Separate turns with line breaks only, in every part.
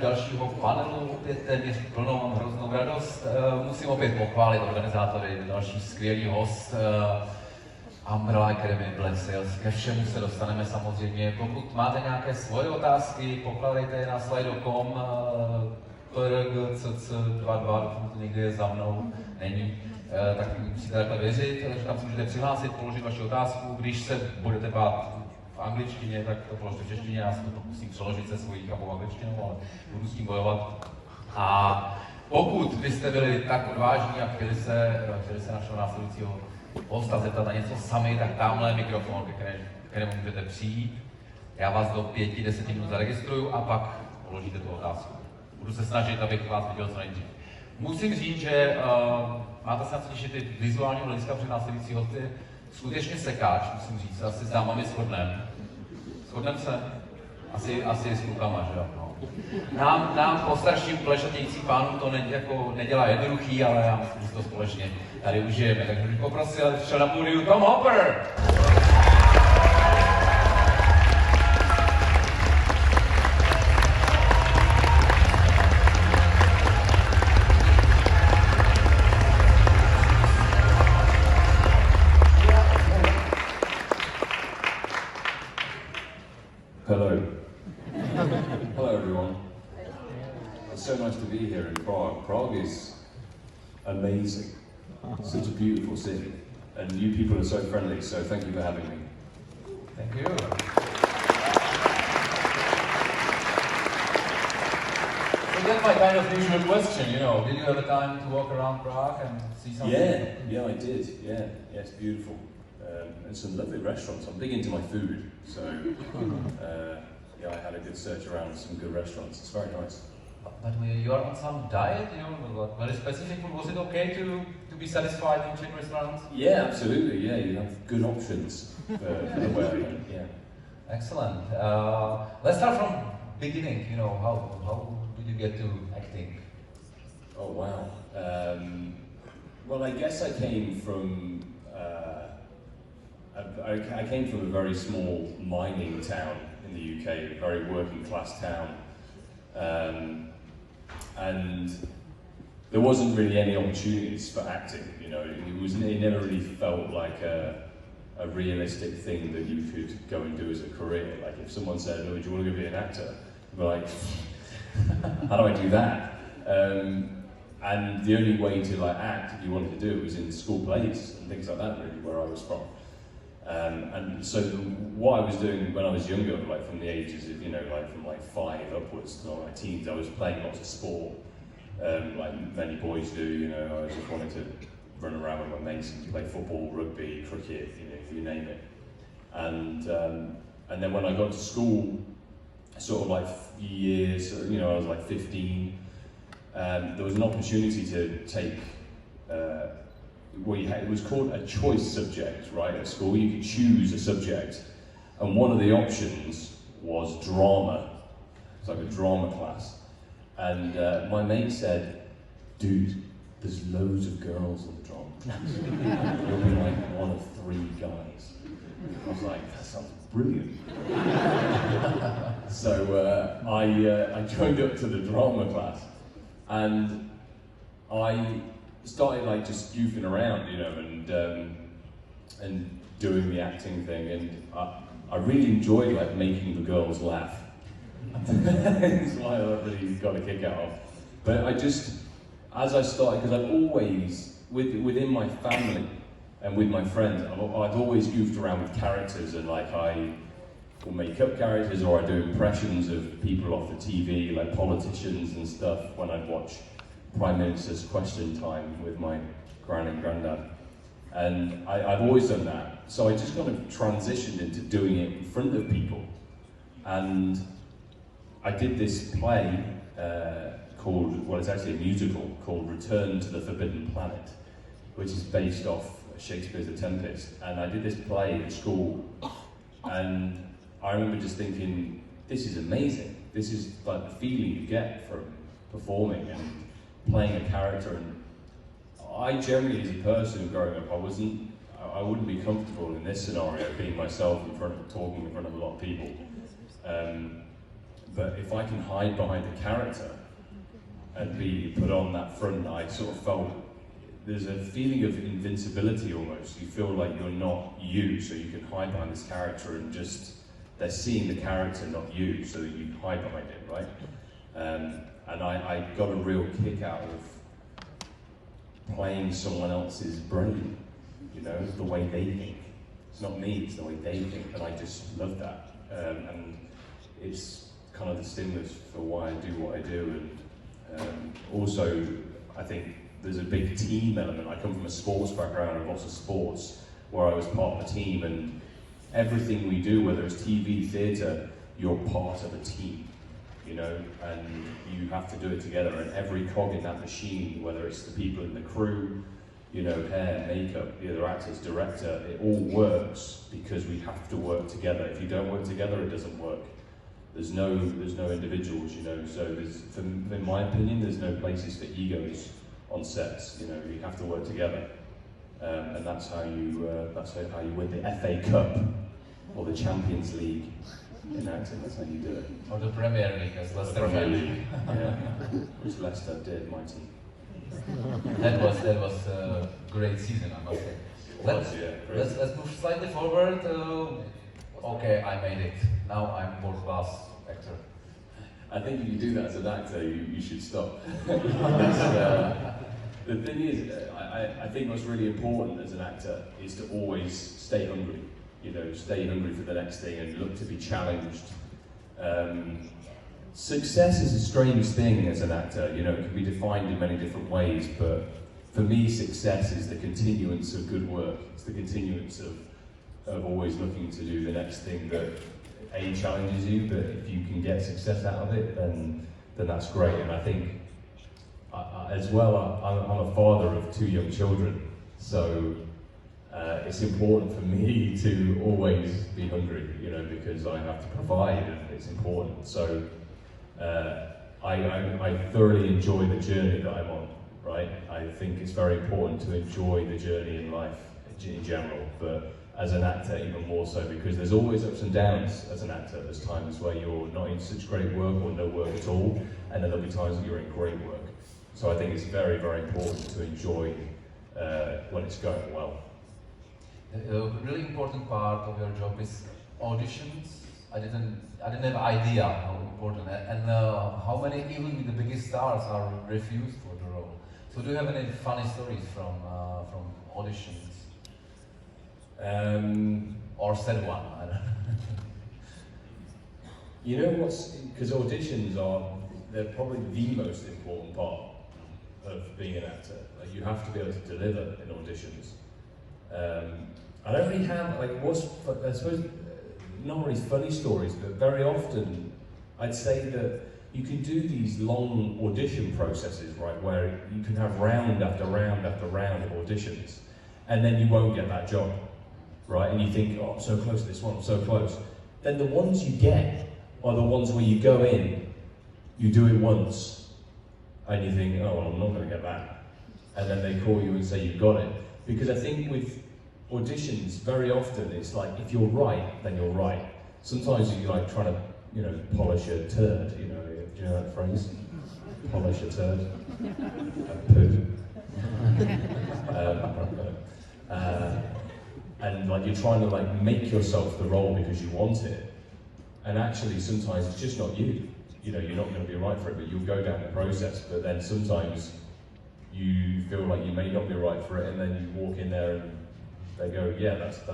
dalšího panelu, opět téměř plnou, mám hroznou radost. Musím opět pochválit organizátory, další skvělý host, Umbrella Academy Black Sales. Ke všemu se dostaneme samozřejmě. Pokud máte nějaké svoje otázky, pokládejte je na slido.com, prgcc22, to někde je za mnou, není. Tak musíte takhle věřit, že tam si můžete přihlásit, položit vaši otázku. Když se budete bát v angličtině, tak to položte v češtině, já se to pokusím přeložit se svojí chápou angličtinou, ale budu s tím bojovat. A pokud byste byli tak odvážní a chtěli se našeho následujícího hosta zeptat na něco sami, tak tamhle mikrofon, kterému můžete přijít. Já vás do 5-10 minut zaregistruju a pak položíte tu otázku. Budu se snažit, abych vás viděl co nejdřív. Musím říct, že máte se na co těšit ty vizuálního hlediska, protože následující host je skutečně sekáč, musím říct, asi s dámami shodneme. Shodneme se? Asi s klukama, že jo? No. Nám postarším plešatějící pánům to nedělá jednoduchý, ale já myslím, že to společně tady užijeme. Takže bych poprosil, aby přišel na pódiu Tom Hopper!
Hello. Hello everyone. It's so nice to be here in Prague. Prague is amazing. Such a beautiful city. And you people are so friendly, so thank you for having me.
Thank you. So that's my kind of usual question, you know, did you have a time to walk around Prague and see something?
Yeah, I did. Yeah, it's beautiful. And some lovely restaurants. I'm big into my food, so yeah, I had a good search around some good restaurants. It's very nice.
But you are on some diet, you know, very specific food. Was it okay to be satisfied in Czech restaurants?
Yeah, absolutely. Yeah, you have good options for where yeah.
Excellent. Let's start from beginning. You know, how did you get to acting?
Oh wow. Well, I guess I came from. I came from a very small mining town in the UK, a very working class town, and there wasn't really any opportunities for acting. You know, it never really felt like a realistic thing that you could go and do as a career. Like if someone said, "Oh, do you want to go be an actor?" I'd be like, "How do I do that?" And the only way to like act, if you wanted to do it, was in school plays and things like that. Really, where I was from. And so what I was doing when I was younger, like from the ages of, you know, like from like 5 upwards to my teens, I was playing lots of sport, like many boys do, you know. I just wanted to run around with my mates and play football, rugby, cricket, you know, you name it. And then when I got to school, sort of like years, you know, I was like 15, there was an opportunity to take it was called a choice subject, right? At school, you could choose a subject, and one of the options was drama. It's like a drama class, and my mate said, "Dude, there's loads of girls in the drama class. You'll be like one of 3 guys." I was like, "That sounds brilliant." So I joined up to the drama class, and I started like just goofing around, you know, and doing the acting thing, and I really enjoyed like making the girls laugh. That's why I really got a kick out of. But I just, as I started, because I've always, within my family and with my friends, I've always goofed around with characters, and like I will make up characters, or I do impressions of people off the TV, like politicians and stuff, when I'd watch Prime Minister's Question Time with my gran and granddad. And I've always done that. So I just kind of transitioned into doing it in front of people. And I did this play called, well, it's actually a musical called Return to the Forbidden Planet, which is based off Shakespeare's The Tempest. And I did this play at school, and I remember just thinking, this is amazing. This is like the feeling you get from performing and playing a character. And I generally, as a person growing up, I wouldn't be comfortable in this scenario, being myself talking in front of a lot of people. But if I can hide behind a character and be put on that front, I sort of felt there's a feeling of invincibility almost. You feel like you're not you, so you can hide behind this character and just, they're seeing the character, not you, so you hide behind it, right? And I got a real kick out of playing someone else's brain, you know, the way they think. It's not me, it's the way they think, and I just love that. And it's kind of the stimulus for why I do what I do. And also, I think there's a big team element. I come from a sports background and lots of sports where I was part of a team, and everything we do, whether it's TV, theatre, you're part of a team, you know, and you have to do it together. And every cog in that machine, whether it's the people in the crew, you know, hair, makeup, the other actors, director, it all works because we have to work together. If you don't work together, it doesn't work. There's no individuals, you know, so in my opinion, there's no places for egos on sets, you know, you have to work together. And that's how you win the FA Cup or the Champions League in acting. That's how you do it.
Or the Premier League, as Leicester.
Premier League, yeah, which Leicester did, my team.
That was a great season, I must say. Let's move slightly forward. Okay, I made it. Now I'm world-class actor.
I think if you do that as an actor, you should stop. The thing is, I think what's really important as an actor is to always stay hungry. You know, stay hungry for the next thing and look to be challenged. Success is a strange thing as an actor. You know, it can be defined in many different ways, but for me, success is the continuance of good work. It's the continuance of always looking to do the next thing that challenges you, but if you can get success out of it, then that's great. And I think, as well, I'm a father of 2 young children, so it's important for me to always be hungry, you know, because I have to provide, and it's important. So I thoroughly enjoy the journey that I'm on, right? I think it's very important to enjoy the journey in life in general, but as an actor even more so, because there's always ups and downs as an actor. There's times where you're not in such great work or no work at all, and then there'll be times that you're in great work. So I think it's very, very important to enjoy when it's going well.
A really important part of your job is auditions. I didn't have idea how important, and how many, even the biggest stars, are refused for the role. So do you have any funny stories from auditions? Or said one, I don't know.
You know what's, because auditions they're probably the most important part of being an actor. Like, you have to be able to deliver in auditions. I don't really have, I suppose, not really funny stories, but very often I'd say that you can do these long audition processes, right, where you can have round after round after round of auditions, and then you won't get that job. Right, and you think, oh, I'm so close to this one, I'm so close. Then the ones you get are the ones where you go in, you do it once, and you think, oh, well, I'm not going to get that. And then they call you and say you got it. Because I think with auditions, very often it's like, if you're right, then you're right. Sometimes you're like trying to, you know, polish a turd, you know, do you know that phrase? Polish a turd? A poo. And like you're trying to like make yourself the role because you want it, and actually sometimes it's just not you. You know, you're not going to be right for it, but you'll go down the process. But then sometimes you feel like you may not be right for it, and then you walk in there and they go, yeah, that's the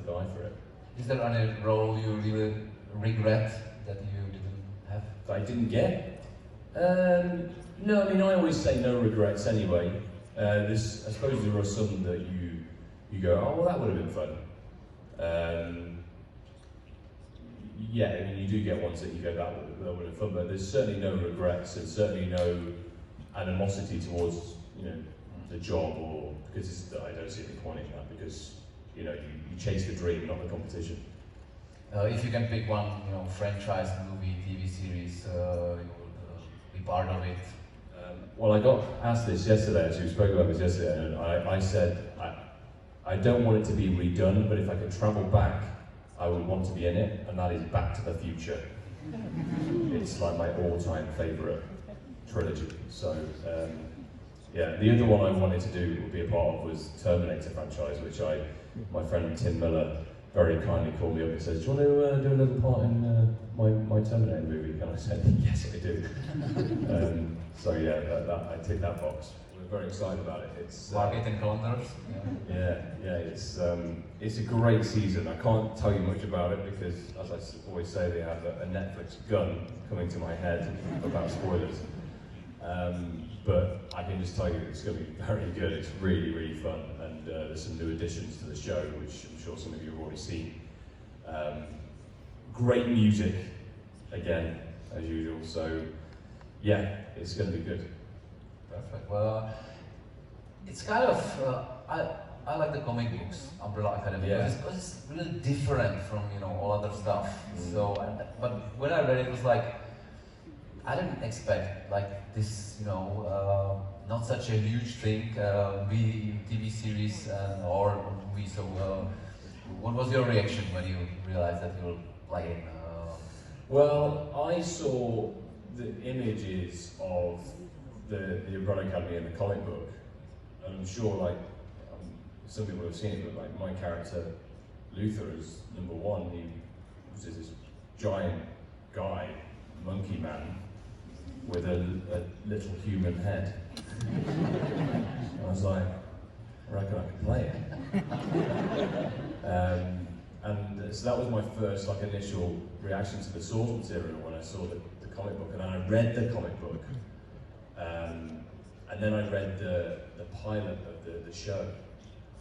guy for it.
Is there any role you really regret that you didn't have?
That I didn't get? No, I mean I always say no regrets anyway. I suppose there are some that you go, oh, well, that would have been fun. Yeah, I mean, you do get ones that you go, that would have been fun, but there's certainly no regrets and certainly no animosity towards, you know, the job, or because I don't see any point in that, because, you know, you chase the dream, not the competition.
If you can pick one, you know, franchise, movie, TV series, you would be part of it.
Well, I got asked this yesterday, actually, we spoke about this yesterday, and I said, I don't want it to be redone, but if I could travel back, I would want to be in it, and that is Back to the Future. It's like my all-time favourite trilogy. So yeah, the other one I wanted to do or be a part of was Terminator franchise, which my friend Tim Miller very kindly called me up and says, "Do you want to do a little part in my Terminator movie?" And I said, "Yes, I do." So yeah, I tick that box. We're very excited about it. It's
Marketing calendars.
yeah. It's a great season. I can't tell you much about it because, as I always say, they have a Netflix gun coming to my head about spoilers. But I can just tell you it's going to be very good. It's really, really fun, and there's some new additions to the show, which I'm sure some of you have already seen. Great music, again, as usual. So yeah, it's going to be good.
Perfect. Well, it's kind of I like the comic books, Umbrella Academy,
Yeah.
because it's really different from all other stuff. So, but when I read it, it was like I didn't expect like this, not such a huge thing, be TV series or movie. So, what was your reaction when you realized that you were playing?
Well, I saw the images of the Umbrella Academy in the comic book, and I'm sure some people have seen it, but like my character Luther is number one. He was this giant guy, monkey man, with a little human head. And I was like, I reckon I could play it. And so that was my first initial reaction to the source material when I saw the comic book, and then I read the comic book, and then I read the pilot of the show,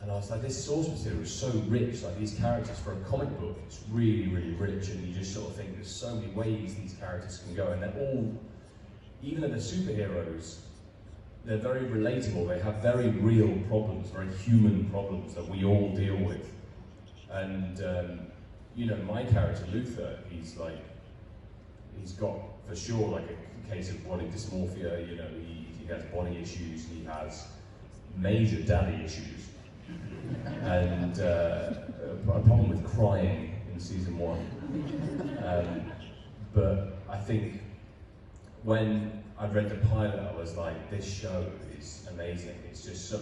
and I was like, this source material is so rich. Like these characters for a comic book, it's really, really rich, and you just sort of think there's so many ways these characters can go, and they're all, even though they're superheroes, they're very relatable. They have very real problems, very human problems that we all deal with. And my character Luther, he's got for sure a case of body dysmorphia. He has body issues. He has major daddy issues, and a problem with crying in season 1. But I think when I read the pilot, I was like, this show is amazing. It's just so,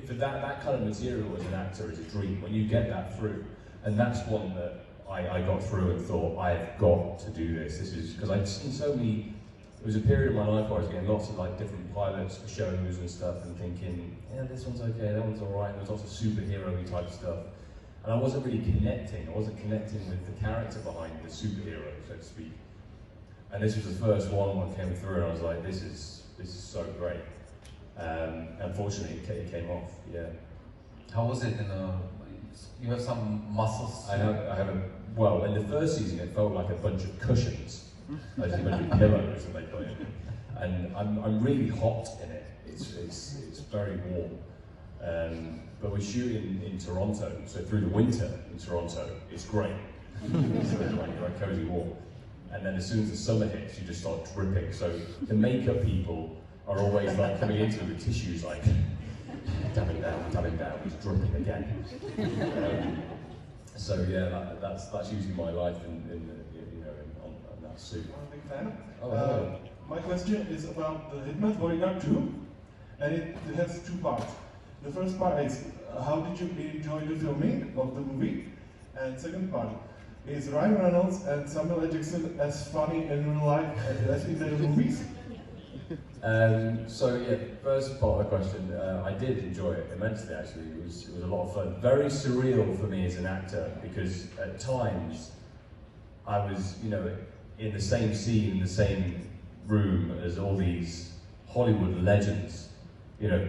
for that kind of material as an actor is a dream. When you get that through, and that's one that I got through and thought, I've got to do this. This is, because I'd seen so many, there was a period of my life where I was getting lots of different pilots for shows and stuff and thinking, yeah, this one's okay, that one's alright, there's lots of superhero-y type stuff. And I wasn't really connecting, with the character behind the superhero, so to speak. And this was the first one came through, and I was like, this is so great. Unfortunately, it came off. Yeah.
How was it? You have some muscles.
I have well, in the first season, it felt like a bunch of cushions, like a bunch of pillows that they put in. And I'm really hot in it. It's very warm. But we shoot in Toronto, so through the winter in Toronto, it's great. It's like cozy warm. And then as soon as the summer hits, you just start dripping. So the makeup people are always coming into it with tissues dabbing down, it's dripping again. So yeah, that's usually my life on that suit.
I'm a big fan.
Oh,
my question is about the Hitman's Bodyguard 2, and it has 2 parts. The first part is, how did you enjoy the filming of the movie? And second part, is Ryan Reynolds and Samuel L. Jackson as funny in real life as in the movies?
So yeah, first part of the question, I did enjoy it immensely actually. It was a lot of fun. Very surreal for me as an actor, because at times I was, in the same scene, in the same room as all these Hollywood legends.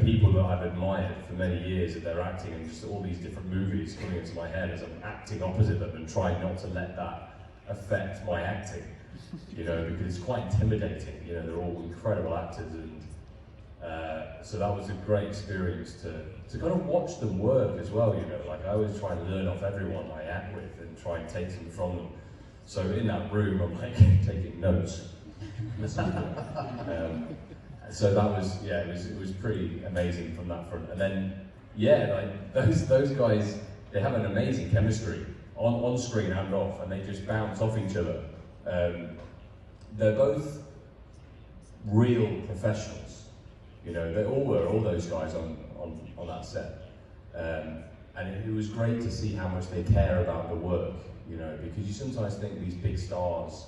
People that I've admired for many years at their acting, and just all these different movies coming into my head as I'm acting opposite them and trying not to let that affect my acting. Because it's quite intimidating. They're all incredible actors, and so that was a great experience to kind of watch them work as well. I always try and learn off everyone I act with and try and take something from them. So in that room, I'm taking notes. So that was, it was pretty amazing from that front. And then, those guys, they have an amazing chemistry on screen and off, and they just bounce off each other. they're both real professionals. You know, they all were, all those guys on that set. And it was great to see how much they care about the work, you know, because you sometimes think these big stars,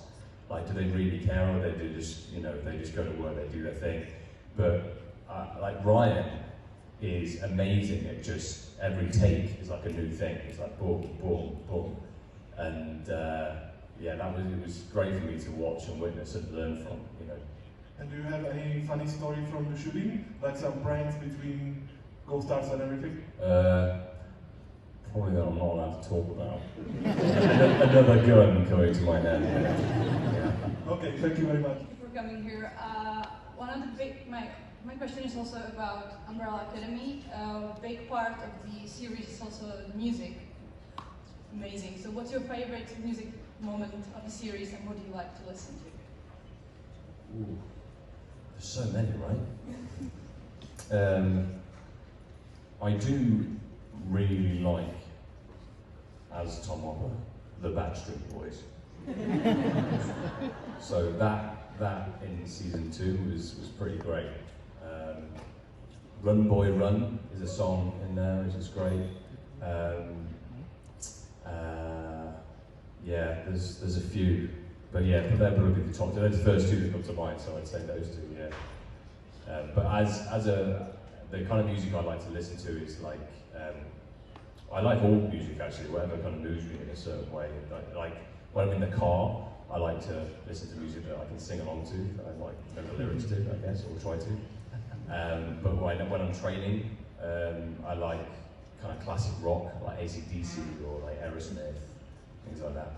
like, do they really care, or they do just, you know, they just go to work, they do their thing. But like Ryan is amazing at just every take is like a new thing. It's like boom, boom, boom, and yeah, it was great for me to watch and witness and learn from, you know.
And do you have any funny story from the shooting, like some pranks between co-stars and everything?
Probably that I'm not allowed to talk about. Another gun coming to my head. Yeah.
Okay, thank you very much.
Thank you for coming here. One of the my question is also about Umbrella Academy. A big part of the series is also music. Amazing. So what's your favorite music moment of the series, and what do you like to listen to?
Ooh, there's so many, right? I do really like, as Tom Hopper, the Backstreet Boys. So that in season 2 was pretty great. Run Boy Run is a song in there, which is great. Yeah, there's a few, but yeah, they're probably the top two. They're the first two that come to mind, so I'd say those two. Yeah. But the kind of music I like to listen to is like, I like all music actually, whatever kind of moves me in a certain way. Like when I'm in the car, I like to listen to music that I can sing along to, that I like know the lyrics to, I guess, or try to. But when I'm training, I like kind of classic rock, like AC/DC or like Aerosmith, things like that.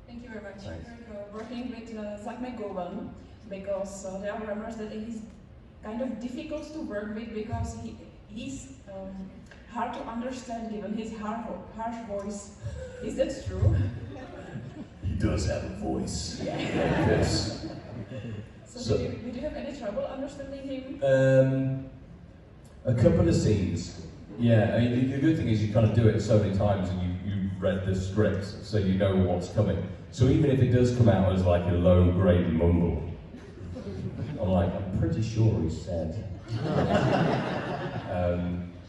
Thank you very much.
Thanks.
Working with Zach McGowan, because there are rumors that he's kind of difficult to work with because he's hard to understand given his harsh voice. Is that true?
He does have a voice.
Yeah.
Yes.
So did you have any trouble understanding him?
A couple of scenes. Yeah, I mean, the good thing is you kind of do it so many times and you read the script, so you know what's coming. So even if it does come out as like a low-grade mumble, I'm like, I'm pretty sure he said.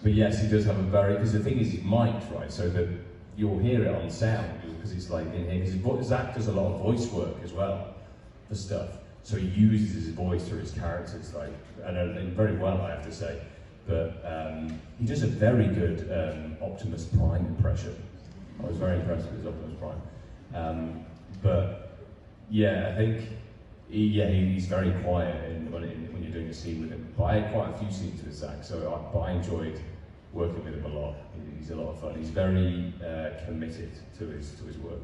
But yes, he does have a because the thing is he's mic'd, right, so that you'll hear it on sound, because he's like in here, because Zach does a lot of voice work as well, for stuff. So he uses his voice for his characters, like, and very well, I have to say. But he does a very good Optimus Prime impression. I was very impressed with his Optimus Prime. But yeah, I think he's very quiet when you're doing a scene with him. But I had quite a few scenes with Zach, so I enjoyed working with him a lot. He's a lot of fun. He's very committed to his work.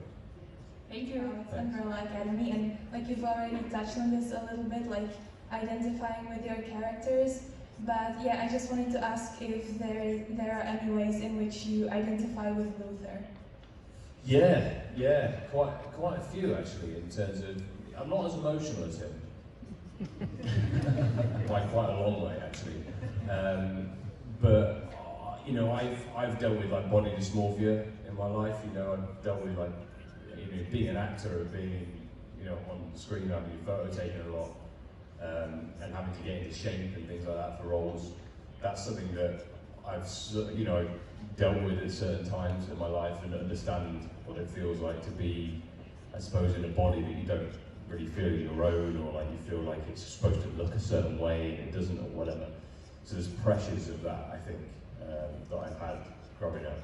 Thank you.
Umbrella Academy, and like you've already touched on this a little bit, like identifying with your characters. But yeah, I just wanted to ask if there are any ways in which you identify with Luther.
Yeah, quite a few actually. In terms of, I'm not as emotional as him. By quite a long way actually. But you know, I've dealt with like body dysmorphia in my life. You know, I've dealt with like, you know, being an actor and being, you know, on the screen, having your photo taken a lot, and having to get into shape and things like that for roles. That's something that I've, you know, dealt with at certain times in my life, and understand what it feels like to be, I suppose, in a body that you don't really feel your own, or like you feel like it's supposed to look a certain way and it doesn't, or whatever. So there's pressures of that, I think, that I've had growing up.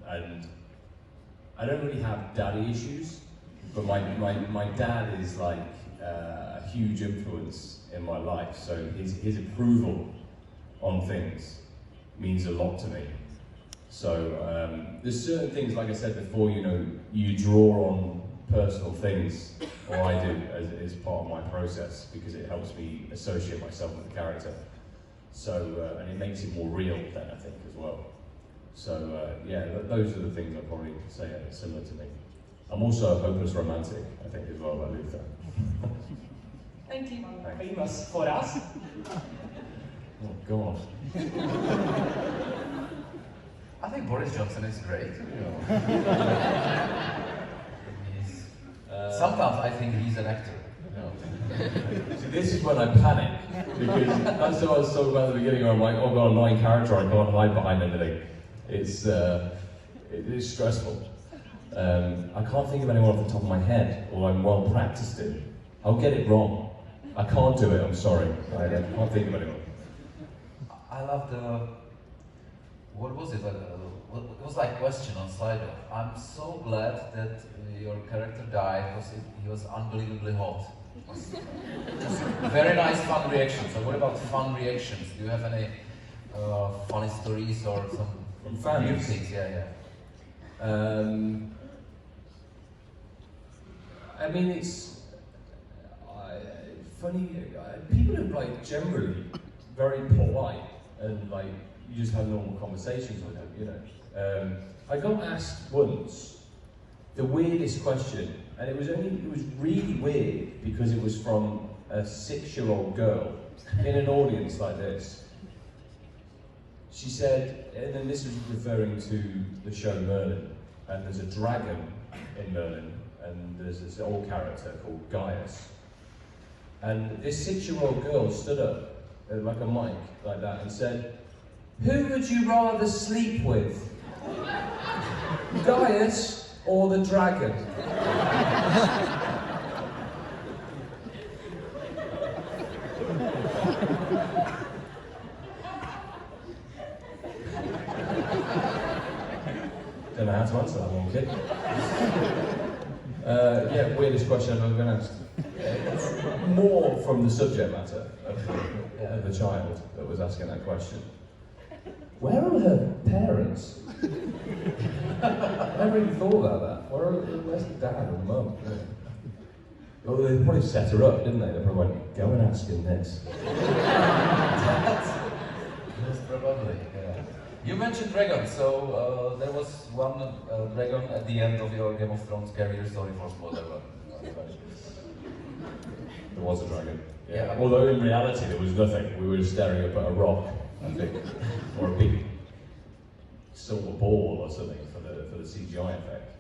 And I don't really have daddy issues, but my dad is like a huge influence in my life. So his approval on things means a lot to me. So there's certain things, like I said before, you know, you draw on personal things, or I do, as part of my process, because it helps me associate myself with the character. So, and it makes it more real then, I think, as well. So, yeah, those are the things I'd probably say are similar to me. I'm also a hopeless romantic, I think, as well, by Luther.
Thank you.
Famous for us.
Oh, God.
I think Boris Johnson is great. Sometimes I think he's an actor.
See, this is when I panic, because that's what I was talking about at the beginning. I'm like, oh, I've got a 9 character, I can't hide behind anything. It is stressful. I can't think of anyone off the top of my head, or I'm well practiced in. I'll get it wrong. I can't do it, I'm sorry. I can't think of anyone.
I love the, what was it? It was like question on side of. I'm so glad that your character died because he was unbelievably hot. Just very nice fun reactions. So what about fun reactions? Do you have any funny stories or some
From fans?
new things? Yeah.
I mean, it's funny. People are like generally very polite and like you just have normal conversations with them, you know. I got asked once the weirdest question, and it was really weird because it was from a 6-year-old girl in an audience like this. She said, and then this was referring to the show Merlin, and there's a dragon in Merlin, and there's this old character called Gaius. And this 6-year-old girl stood up, like a mic, like that, and said, "Who would you rather sleep with? Gaius or the dragon?" Don't know how to answer that one, kid. Yeah, weirdest question I've ever been asked. More from the subject matter of the child that was asking that question. Where are her parents? I never even thought about that. Where's the dad or the mum? Yeah. Well, they probably set her up, didn't they? They probably went, go and ask him this.
Yes, probably. Yeah. You mentioned dragon, so there was one dragon at the end of your Game of Thrones career. Sorry for spoiler, but
There was a dragon.
Yeah.
Although in reality there was nothing. We were staring up at a rock, I think, or a big silver ball or something for the CGI effect.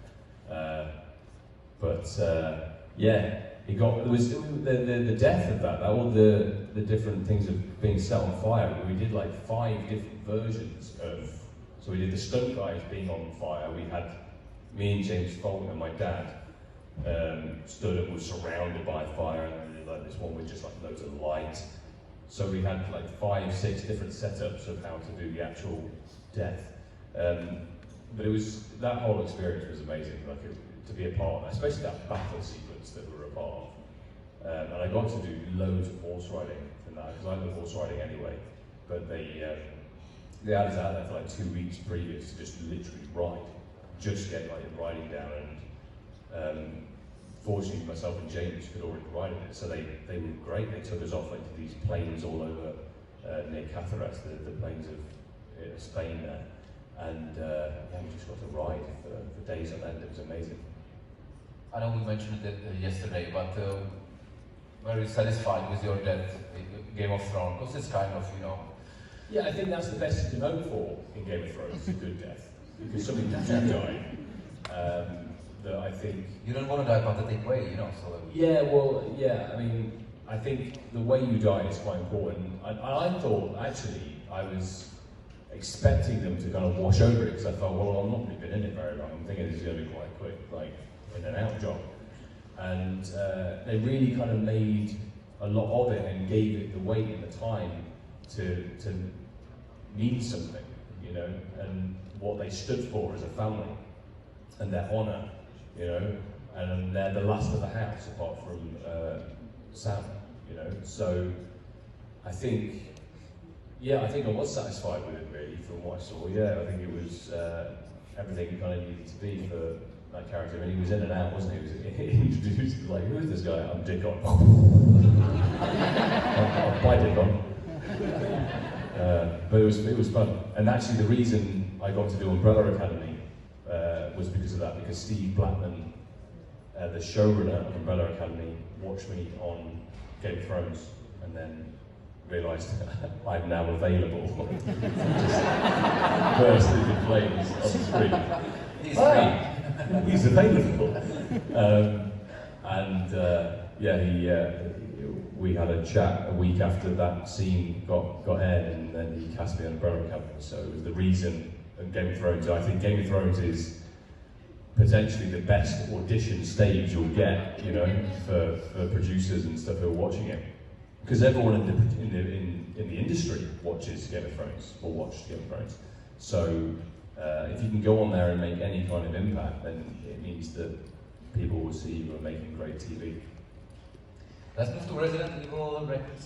Yeah, there was the death of that. All the different things of being set on fire. We did like 5 different versions of. So we did the stunt guys being on fire. We had me and James Fulton and my dad stood up, was surrounded by fire, and then we did like this one with just like loads of light. So we had like 5, 6 different setups of how to do the actual death. But it was, that whole experience was amazing, like to be a part of that, especially that battle sequence that we were a part of. And I got to do loads of horse riding in that, because I love horse riding anyway. But they had us out there for like 2 weeks previous to just literally ride, just get like riding down. And fortunately myself and James could already ride it, so they were great. They took us off like to these plains all over near Catharas, the plains of Spain there. And yeah, we just got to ride for days on end. It was amazing.
I know we mentioned it yesterday, but very satisfied with your death in Game of Thrones, because it's kind of, you know.
Yeah, I think that's the best you can hope for in Game of Thrones, a good death. Because somebody do die, that I think...
You don't want to die pathetic way, you know, so...
Yeah, well, yeah, I mean, I think the way you die is quite important. I thought, actually, I was expecting them to kind of wash over it, because I thought, well, I'm not really been in it very long. I'm thinking this is going to be quite quick, like, in and out job. And they really kind of made a lot of it and gave it the weight and the time to mean something, you know, and what they stood for as a family, and their honour, you know, and they're the last of the house apart from Sam, you know. So I think I was satisfied with it really from what I saw. Yeah, I think it was everything it kind of needed to be for that character. I mean, he was in and out, wasn't he? He was introduced like, who is this guy? I'm Dickon. Bye, Dickon. But it was fun, and actually the reason I got to do Umbrella Academy was because of that. Because Steve Blackman, the showrunner of Umbrella Academy, watched me on Game of Thrones, and then realised I'm now available. Just burst into flames on the screen. He's available. And we had a chat a week after that scene got aired, and then he cast me on Umbrella Academy. So it was the reason. And Game of Thrones, I think Game of Thrones is potentially the best audition stage you'll get, you know, for producers and stuff who are watching it, because everyone in the industry watches Game of Thrones or watched Game of Thrones. So if you can go on there and make any kind of impact, then it means that people will see you are making great TV.
Let's move to Resident Evil Record